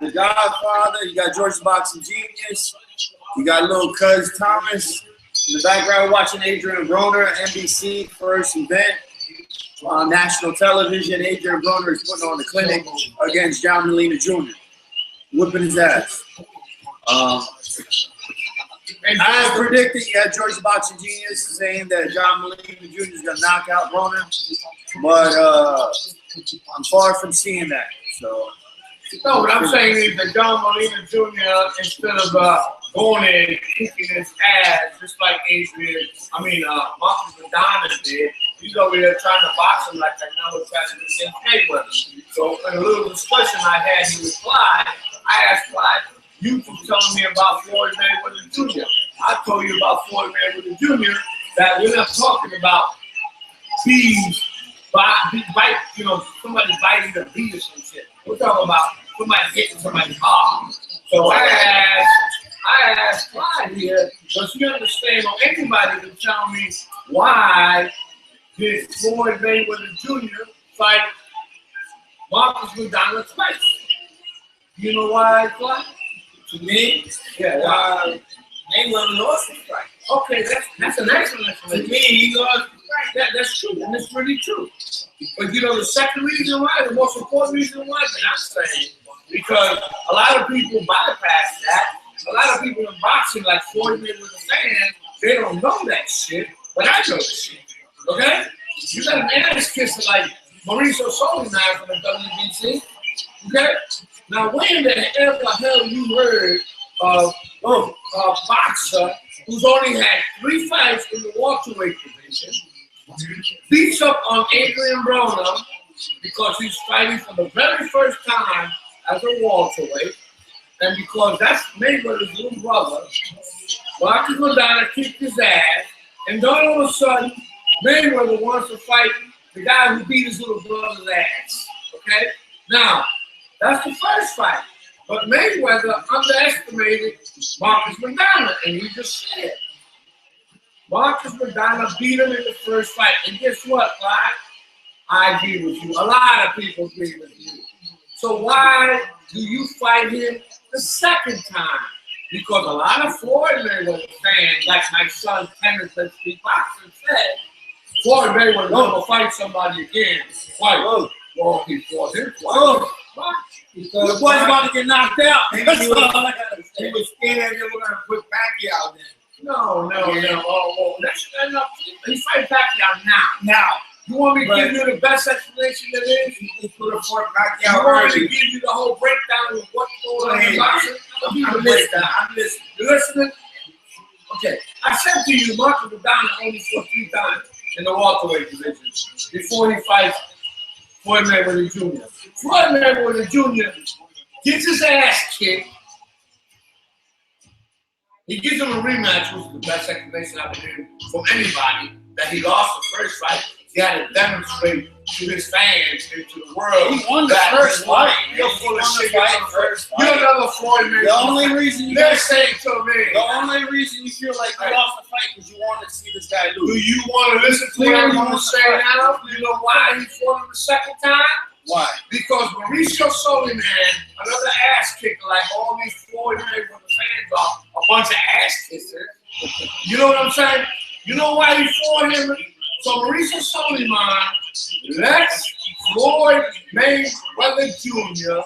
The Godfather. You got George the Boxing Genius. You got little Cuz Thomas. In the background, watching Adrien Broner, NBC first event on national television. Adrien Broner is putting on the clinic against John Molina Jr. Whipping his ass. I predicted, George the Boxing Genius saying that John Molina Jr. is going to knock out Broner, but I'm far from seeing that. So, no, what I'm saying is that John Molina Jr., instead of going in and kicking his ass, just like Marcus Madonna did, he's over there trying to box him like Canelo tried to do against Mayweather. So, in a little discussion I had, he replied, I asked why you keep telling me about Floyd Mayweather Jr. I told you about Floyd Mayweather Jr. that we're not talking about bees, somebody biting the bee or some shit. We're talking about somebody hitting somebody's arm. So I asked Clyde here, does you understand, or anybody can tell me why did Floyd Mayweather Jr. fight Marcus Madonna twice? You know why, Clyde? To me, Mayweather lost the fight. Okay, that's an excellent explanation. To me, he lost the fight. That's true, and it's really true. But the second reason why, the most important reason why, that I'm saying, because a lot of people bypass that. A lot of people in boxing, like Floyd Mayweather fans, they don't know that shit, but I know this shit. Okay? You got an ass kisser like Mauricio Solina from the WBC. Okay? Now, when the hell you heard of a boxer who's only had 3 fights in the welterweight division, beats up on Adrien Broner because he's fighting for the very first time as a welterweight, and because that's Mayweather's little brother, Marcus Madonna kicked his ass, and then all of a sudden, Mayweather wants to fight the guy who beat his little brother's ass. Okay? Now, that's the first fight. But Mayweather underestimated Marcus Madonna, and you just said Marcus Madonna beat him in the first fight. And guess what, Clyde? I agree with you. A lot of people agree with you. So why do you fight him the second time? Because a lot of Floyd Mayweather fans, like my son, Kenneth, let's be boxing, said, Floyd Mayweather will fight somebody again. Why? Well, he fought him twice. Because the boy's about to get knocked out. He was scared they were going to put Pacquiao in. No. That's enough. He's fighting Pacquiao now. You want me to give you the best explanation there is? You put a Fort Pacquiao. You want me to give you the whole breakdown of what's going on in boxing? I'm listening. You listening? Okay. I said to you, Marcus Madonna only fought 3 times in the welterweight division before he fights Floyd Mayweather Jr. Floyd Mayweather Jr. gets his ass kicked. He gives him a rematch, which is the best explanation I've been hearing from anybody, that he lost the first fight. He had to demonstrate to his fans and to the world. He won the first fight. You're full of shit. You're another Floyd Mayweather. The only reason you feel like you lost the fight because you want to see this guy lose. Do you want to listen to what I'm going to say now? You know why he fought him the second time? Why? Because Mauricio Solina, another ass kicker, like all these Floyd Mayweather fans are, a bunch of ass kissers. You know what I'm saying? You know why he fought him? So Mauricio Solina lets Floyd Mayweather Jr.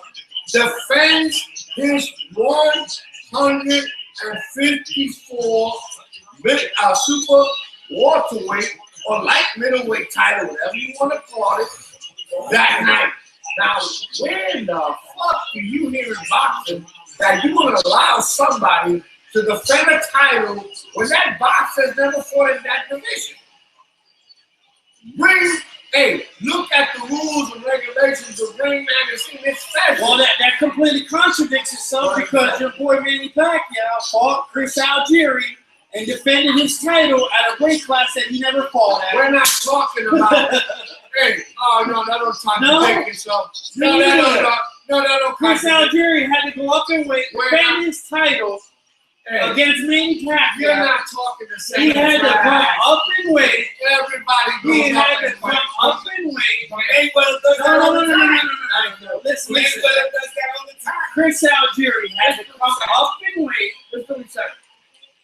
defend his 154 super welterweight or light middleweight title, whatever you want to call it, that night. Now, when the fuck do you hear in boxing that you want to allow somebody to defend a title when that boxer's never fought in that division? Look at the rules and regulations of Ring Magazine. It says well, that completely contradicts itself because your boy Manny Pacquiao fought Chris Algieri and defended his title at a weight class that he never fought at. We're not talking about that don't contradict yourself. No. Chris Algieri had to go up in weight, defend his title against Manny Pacquiao. You're not talking the same. He had to come up in weight. Everybody He had to come up in weight. Mayweather does that all the time. Listen. Mayweather does that all the time. Chris Algieri has to come up in weight. Let's do it.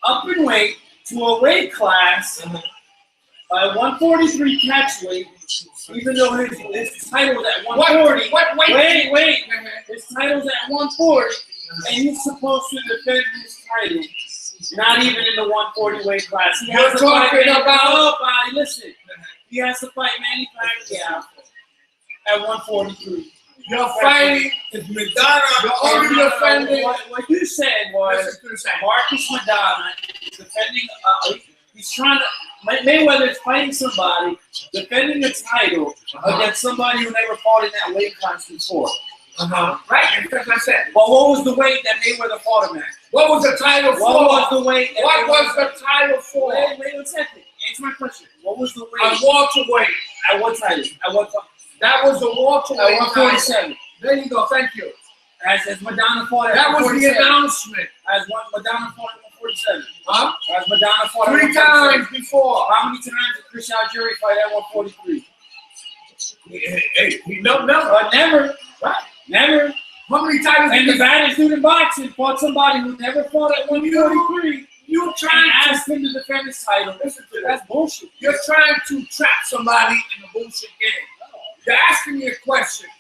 Up in weight to a weight class by 143 catch weight, even though his title was at 140. Wait. His title's at 140, and he's supposed to defend his title. Not even in the 140 weight class. He has to fight listen. He has to fight Manny Pacquiao at 143. You're fighting is Madonna. You're only defending. What you said was Marcus Madonna is defending. He's trying to. Mayweather's fighting somebody, defending the title against somebody who never fought in that weight class before. Right, that's what I said. But what was the weight that Mayweather fought him at? What was the title for? What was the weight? What was the title for? Wait 1 second. Answer my question. What was the weight? A welterweight. At what title? At what time? That was the welterweight. At 147. There you go. Thank you. As Madonna fought at 147. That was the announcement. As Madonna fought at 147. Huh? As Madonna fought at 3 times before. How many times did Chris Algieri fight at 143? Never. Right. Never. How many times? And the baddest dude in boxing fought somebody who never fought at 143. You're trying to ask him to defend his title. Listen to that's bullshit. You're trying to trap somebody in a bullshit game. You're asking me a question.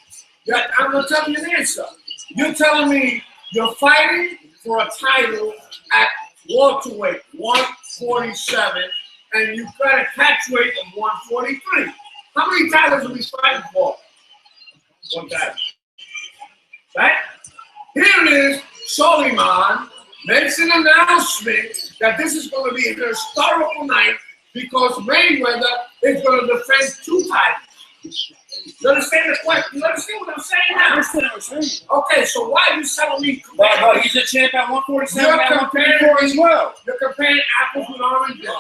I'm going to tell you an answer. You're telling me you're fighting for a title at welterweight, 147, and you've got a catch weight of 143. How many titles are we fighting for? One title. Right? Here it is, Soliman makes an announcement that this is going to be an historical night because Mayweather is going to defend 2 titles. You understand the question? You understand what I'm saying now? I understand what I'm saying. Okay, so why are you telling me? But he's a champ at 147 and 134 as well. You're comparing apples with oranges.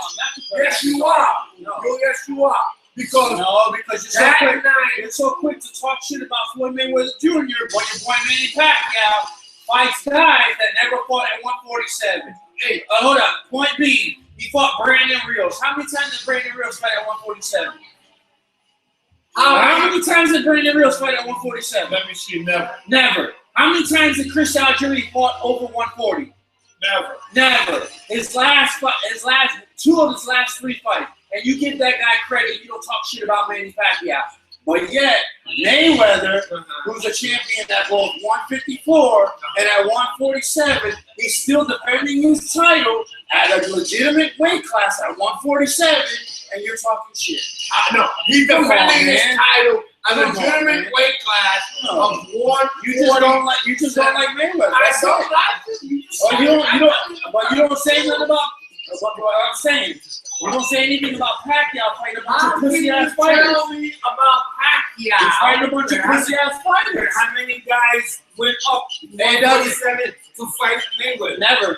Yes, you are. Yes, you are. Because you're so quick to talk shit about Floyd Mayweather Jr., but your boy Manny Pacquiao fights guys that never fought at 147. Hey, hold on. Point being, he fought Brandon Rios. How many times did Brandon Rios fight at 147? How many times did Brandon Rios fight at 147? Let me see. Never. How many times did Chris Algieri fought over 140? Never. His last 2 of his last 3 fights. And you give that guy credit, you don't talk shit about Manny Pacquiao. But yet, Mayweather, who's a champion at both 154 and at 147, he's still defending his title at a legitimate weight class at 147, and you're talking shit. No, he's defending his title at a legitimate weight class of 140. You just don't like Mayweather. I don't like him. But you don't say nothing about what I'm saying. You don't say anything about Pacquiao fighting a bunch of pussy-ass fighters. Tell me about Pacquiao. He's fighting a bunch of pussy-ass fighters. How many guys went up 147 to fight Mayweather? Never.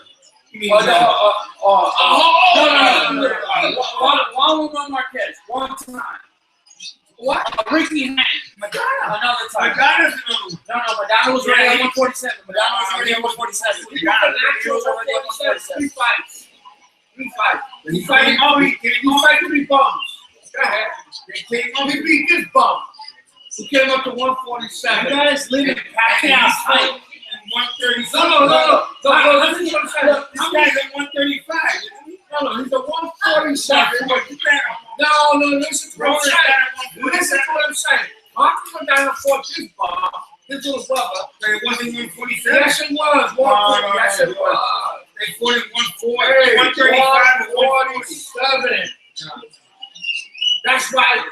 Juan Marquez, 1 time. What? Ricky Hatton. Madonna. Another time. Madonna's Madonna was ready at 147. Madonna was already at 147. He was already at 147. 3 fights. 3 fights. He's fighting only. He fight 3 bums. Go ahead. He beat this bum. Who came up to 147. You guys live in Pacquiao's height. 137. No. This guy's at 135. No, he's a 147. No, listen to what I'm saying. Listen to what I'm saying. Marcus Madonna fought this bum, his little brother. It wasn't 147. Yes, it was. 140. Yes, it was. They fought at 140, 135, 147. That's why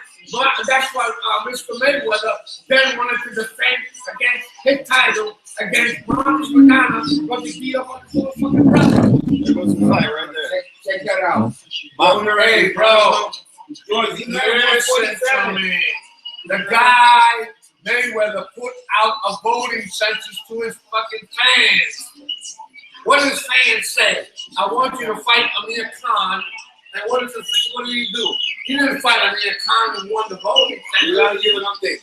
Mr. Mayweather then wanted to defend against his title against Marcus Madonna because he beat up on his little fucking brother. There was a fight right there. Check that out. Broner, hey, bro. Listen to me. The guy Mayweather put out a voting census to his fucking fans. What does fans say? I want you to fight Amir Khan. And what did he do? He didn't fight Amir Khan and won the voting census. You gotta give an update.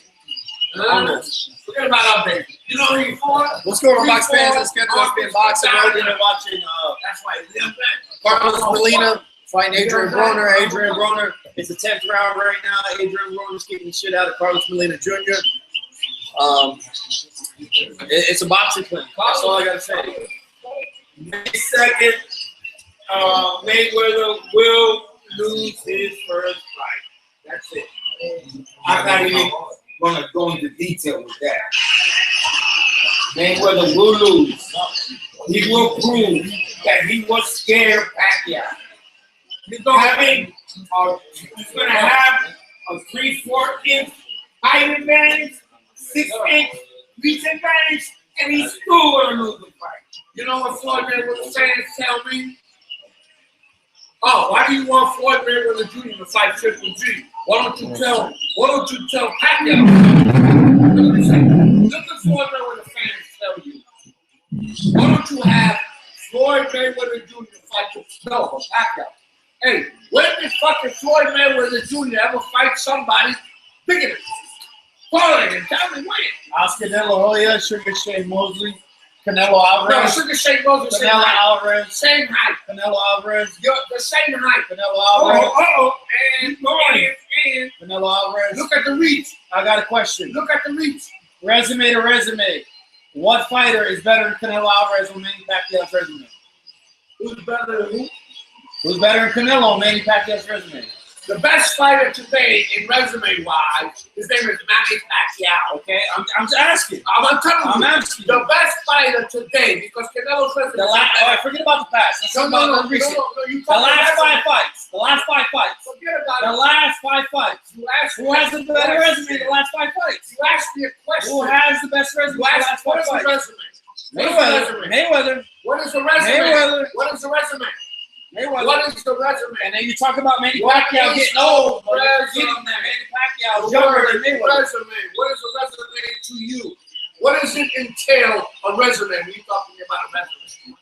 Forget about update. You know who he fought? What's going on, Box fans? Let's get to SBM Boxing. We're watching that's why he's in Carlos Molina fighting Adrien Broner. Adrien Broner, it's the 10th round right now. Adrien Broner's kicking the shit out of Carlos Molina Jr. It's a boxing clinic. That's all I gotta say. May 2nd, Mayweather will lose his first fight. That's it. I'm not even going to go into detail with that. Mayweather will lose. He will prove that he was scared of Pacquiao. He's going to have a 3-4 inch height advantage, 6 inch reach advantage, and he's still going to lose the fight. You know what Floyd Mayweather fans tell me? Oh, why do you want Floyd Mayweather Jr. to fight Triple G? Why don't you tell Pacquiao? Look at Floyd Mayweather fans tell you. Why don't you have Floyd Mayweather Jr. fight Pacquiao? Hey, when did fucking Floyd Mayweather Jr. ever fight somebody bigger than him? Call it and tell me when. Oscar De La Hoya, Sugar Shane Mosley, Canelo Alvarez. No, Sugar Shane Mosley, same Canelo height. Alvarez. Same height. Canelo Alvarez. You're the same height. Canelo Alvarez. And Canelo Alvarez. look at the reach. I got a question. Look at the reach. Resume to resume. What fighter is better than Canelo Alvarez on Manny Pacquiao's resume? Who's better than who? Who's better than Canelo on Manny Pacquiao's resume? The best fighter today, in resume-wise, his name is Manny Pacquiao. Okay, I'm just asking. I'm telling you, I'm asking. the best fighter today, because Canelo's resume. All right, forget about the past. Let's talk about the recent. You The last 5 fights. The last 5 fights. Forget about The it. last 5 fights. You asked Who has the better resume in the last 5 fights? You asked me a question. Who has the best resume You in the asked, last 5 what is the fights? resume? Mayweather. What is the resume? Mayweather. What is the resume? Mayweather. What is the resume? And then you talk about Manny What Pacquiao is getting the old, but you're resume? forgetting that Manny Pacquiao is What younger is than the Mayweather. resume? What is a resume to you? What does it entail, a resume, when you're talking about a resume?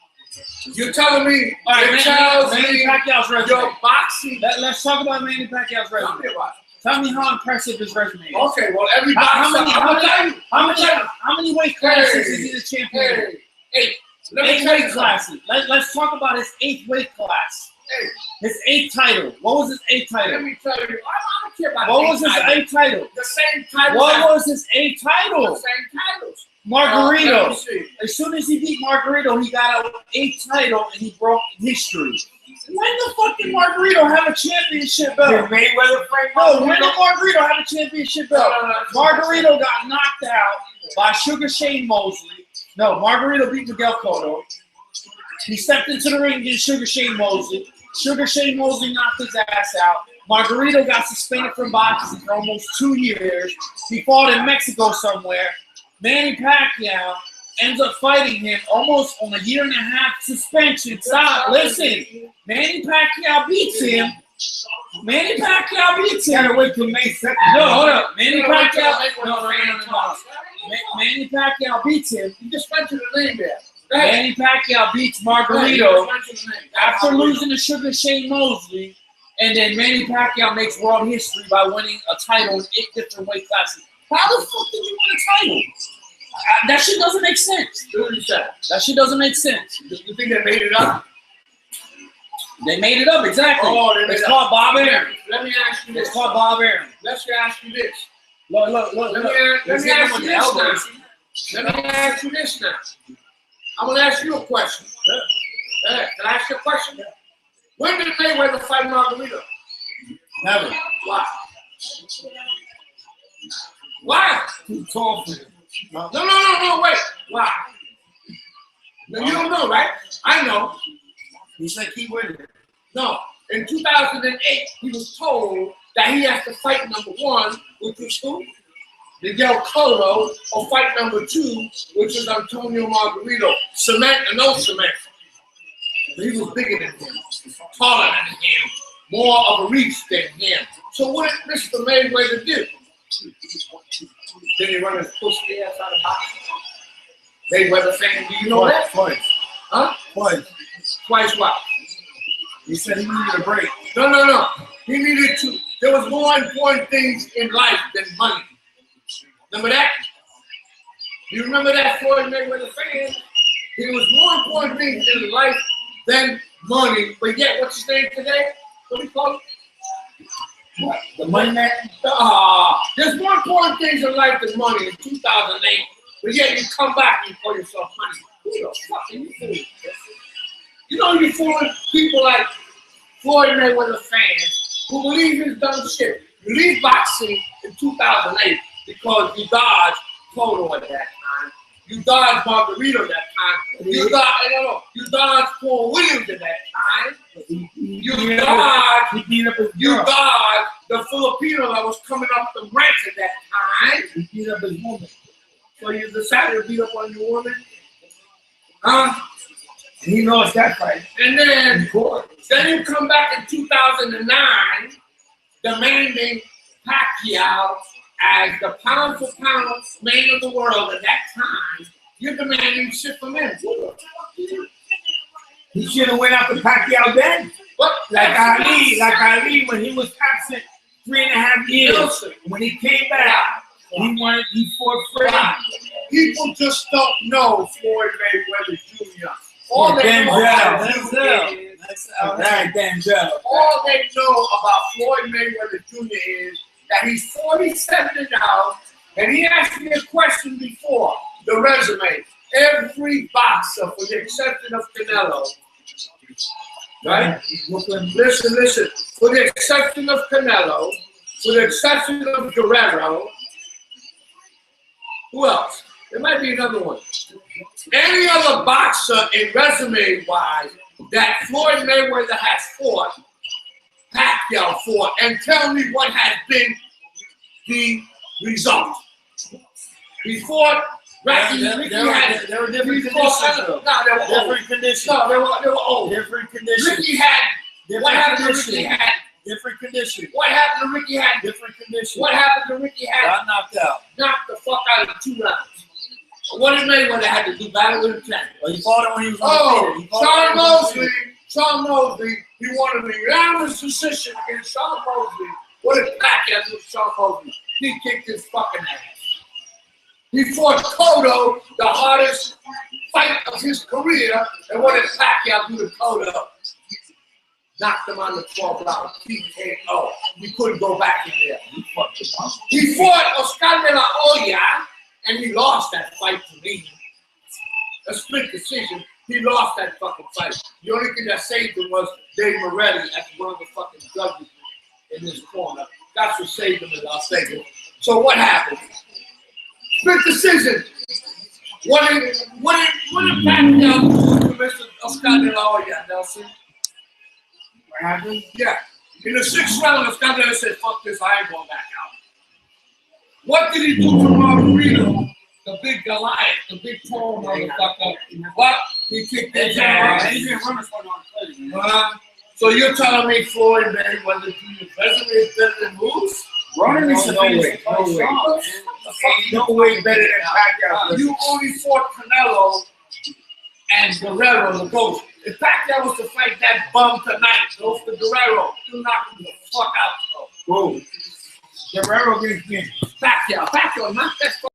You're telling me, All right, it tells Manny me Pacquiao's resume. your boxing. Let's talk about Manny Pacquiao's Tell resume. me about it. Tell me how impressive his resume is. Okay, well, every How boxer. many weight classes is he the champion in? Hey, let me 8 tell you weight something. classes. Let's talk about his 8th weight class. Hey, His 8th title. What was his 8th let title? me tell you, I don't care about What was his title. 8th title? The same title. What was his 8th The title? same titles. Margarito. Let me see. As soon as he beat Margarito, he got an 8th title and he broke history. When the fuck did Margarito have a championship belt? Did Mayweather fight No, when did Margarito have a championship belt? Margarito got knocked out by Sugar Shane Mosley. No, Margarito beat Miguel Cotto. He stepped into the ring against Sugar Shane Mosley. Sugar Shane Mosley knocked his ass out. Margarito got suspended from boxing for almost 2 years. He fought in Mexico somewhere. Manny Pacquiao ends up fighting him almost on a 1.5-year suspension. Stop, listen. Manny Pacquiao beats him. Manny Pacquiao beats him. Gotta wait till May 2nd. No, hold up. Manny Pacquiao. No. Manny Pacquiao beats him. You just mentioned the name there. Manny Pacquiao beats Margarito after losing to Sugar Shane Mosley, and then Manny Pacquiao makes world history by winning a title in 8 different weight classes. How the fuck did you win a title? That shit doesn't make sense. That shit doesn't make sense. You think they made it up? They made it up, exactly. Oh, they made it's it called up. Bob Aaron. Let me ask you this. It's called Bob Aaron. Let's ask you this. Look. Let me ask you this now. Let me ask you this now. I'm gonna ask you a question. Can I ask you a question? When did Mayweather fight Margarito? Never. Why? Why? Too tall for him. No, wait. Why? No, you don't know, right? I know. He said keep winning. No. In 2008, he was told that he has to fight number 1, which was who? Miguel Cotto, or fight number 2, which is Antonio Margarito. Cement or no cement. He was bigger than him, taller than him, more of a reach than him. So what did Mr. Mayweather do? Did he run his pussy ass out of boxing? Mayweather fan, do you know that? Twice. Huh? Twice what? He said he needed a break. No. He needed to. There was more important things in life than money. Remember that? You remember that Floyd Mayweather fan? There was more important things in life than money. But yet, what's his name today? What do you call it? What? The money man? There's more important things in life than money in 2008. But yet you come back and you call yourself money. Who the fuck are you fooling? You know you're fooling people like Floyd Mayweather fans who believe he's done shit. You leave boxing in 2008 because you dodged Toto at that time. You dodged Margarito at that time. You dodged Paul Williams at that time. You dodged the Filipino that was coming up the ranks at that time. He beat up his woman. So you decided to beat up on your woman? Huh? And he lost that fight. And then you come back in 2009 demanding Pacquiao as the pound for pound man of the world at that time. You're demanding shit from him. He should have went after Pacquiao then. What? Like Ali when he was absent 3.5 years. When he came back, he fought Freddie. People just don't know Floyd Mayweather Jr. All they know about Floyd Mayweather Jr. is that he's 47 now, and he asked me a question before the resume. Every boxer, for the exception of Canelo, right? Listen. For the exception of Canelo, for the exception of Guerrero, who else? There might be another one. Any other boxer in resume-wise that Floyd Mayweather has fought, Pacquiao fought, and tell me what has been the result. He fought. There were different conditions. Different conditions. No, they were old. Different conditions. Ricky had. What happened to Ricky had? Different conditions. What happened to Ricky had? Different conditions. What happened to Ricky had? Got knocked out. Knocked the fuck out of 2 rounds. What did Mayweather had to do? Battle with him 10. Well, he fought him when he was undefeated. Sean Mosley, he wanted a unanimous decision against Sean Mosley. What did Pacquiao do with Sean Mosley? He kicked his fucking ass. He fought Cotto, the hardest fight of his career, and what did Pacquiao do to Cotto? Knocked him on the 12th round, TKO. He couldn't go back in there. He fought Oscar de la Hoya, and he lost that fight to me. A split decision. He lost that fucking fight. The only thing that saved him was Dave Moretti as one of the fucking judges in his corner. That's what saved him in Las Vegas. So what happened? Split decision. What did Pacquiao do to Mr. Oscar de la Hoya, Nelson? What happened? Yeah. In the 6th round, Oscar de la Hoya said, fuck this, I ain't going back out. What did he do to Margarito? The big Goliath, the big tall motherfucker. What? He kicked his ass. So you're telling me Floyd Mayweather Jr.'s resume is better than Moose? Broner is no way better than Pacquiao. You only fought Canelo and Guerrero, the ghost. If Pacquiao was to fight that bum tonight, goes to Guerrero, you knock him the fuck out. Whoa. Guerrero against me. Pacquiao, knock that fuck